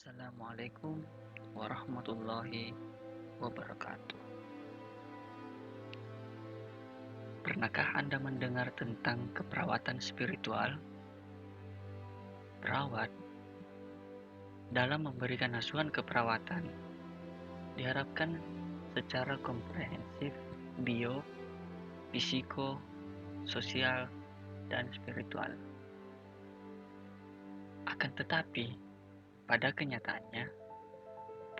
Assalamualaikum warahmatullahi wabarakatuh. Pernahkah Anda mendengar tentang keperawatan spiritual? Perawat dalam memberikan asuhan keperawatan diharapkan secara komprehensif bio, fisiko, sosial, dan spiritual. Akan tetapi, pada kenyataannya,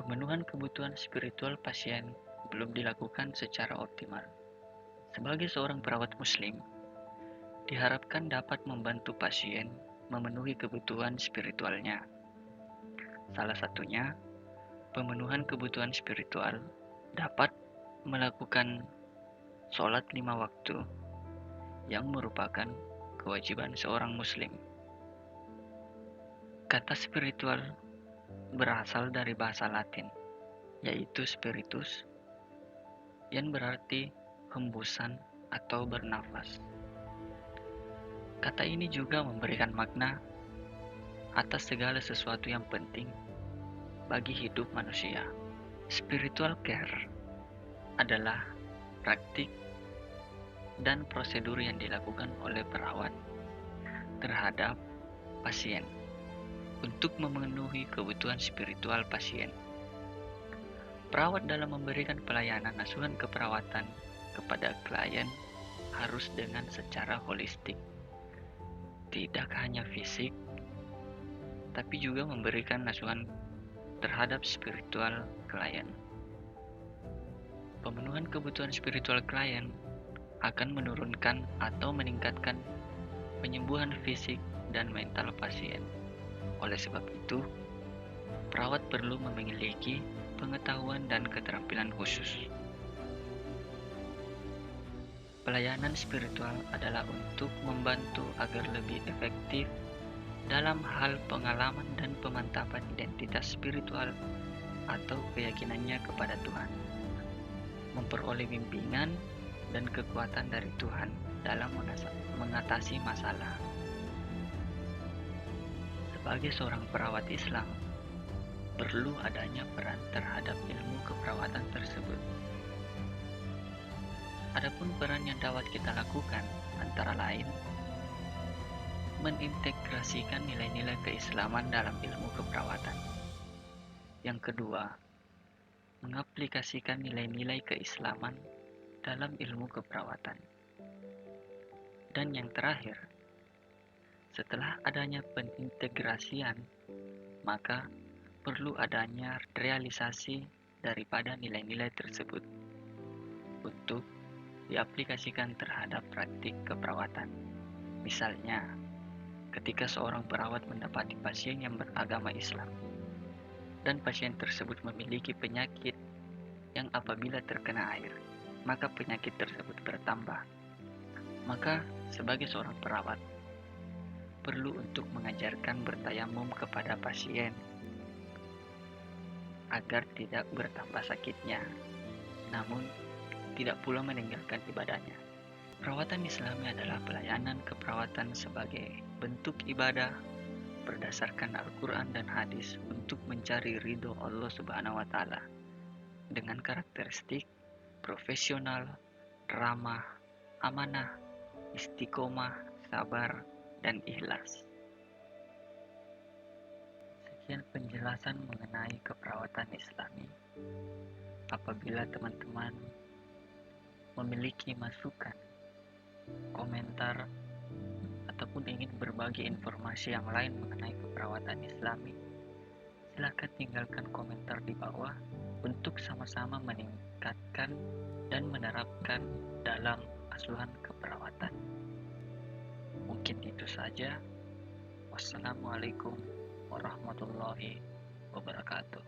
pemenuhan kebutuhan spiritual pasien belum dilakukan secara optimal. Sebagai seorang perawat muslim, diharapkan dapat membantu pasien memenuhi kebutuhan spiritualnya. Salah satunya, pemenuhan kebutuhan spiritual dapat melakukan sholat 5 waktu yang merupakan kewajiban seorang muslim. Kata spiritual berasal dari bahasa Latin, yaitu spiritus, yang berarti hembusan atau bernafas. Kata ini juga memberikan makna atas segala sesuatu yang penting bagi hidup manusia. Spiritual care adalah praktik dan prosedur yang dilakukan oleh perawat terhadap pasien untuk memenuhi kebutuhan spiritual pasien. Perawat dalam memberikan pelayanan asuhan keperawatan kepada klien harus dengan secara holistik, tidak hanya fisik, tapi juga memberikan asuhan terhadap spiritual klien. Pemenuhan kebutuhan spiritual klien akan menurunkan atau meningkatkan penyembuhan fisik dan mental pasien. Oleh sebab itu, perawat perlu memiliki pengetahuan dan keterampilan khusus. Pelayanan spiritual adalah untuk membantu agar lebih efektif dalam hal pengalaman dan pemantapan identitas spiritual atau keyakinannya kepada Tuhan, memperoleh bimbingan dan kekuatan dari Tuhan dalam mengatasi masalah. Sebagai seorang perawat Islam, perlu adanya peran terhadap ilmu keperawatan tersebut. Adapun peran yang dapat kita lakukan antara lain mengintegrasikan nilai-nilai keislaman dalam ilmu keperawatan. Yang kedua, mengaplikasikan nilai-nilai keislaman dalam ilmu keperawatan. Dan yang terakhir, setelah adanya pengintegrasian, maka perlu adanya realisasi daripada nilai-nilai tersebut untuk diaplikasikan terhadap praktik keperawatan. Misalnya, ketika seorang perawat mendapati pasien yang beragama Islam dan pasien tersebut memiliki penyakit yang apabila terkena air, maka penyakit tersebut bertambah. Maka sebagai seorang perawat, perlu untuk mengajarkan bertayamum kepada pasien agar tidak bertambah sakitnya, namun tidak pula meninggalkan ibadahnya. Perawatan Islami adalah pelayanan keperawatan sebagai bentuk ibadah berdasarkan Al-Quran dan hadis untuk mencari ridho Allah Subhanahu wa Ta'ala dengan karakteristik profesional, ramah, amanah, istiqomah, sabar, dan ikhlas. Sekian penjelasan mengenai keperawatan Islami. Apabila teman-teman memiliki masukan, komentar, ataupun ingin berbagi informasi yang lain mengenai keperawatan Islami, silakan tinggalkan komentar di bawah untuk sama-sama meningkatkan dan menerapkan dalam asuhan keperawatan. Mungkin itu saja. Wassalamualaikum warahmatullahi wabarakatuh.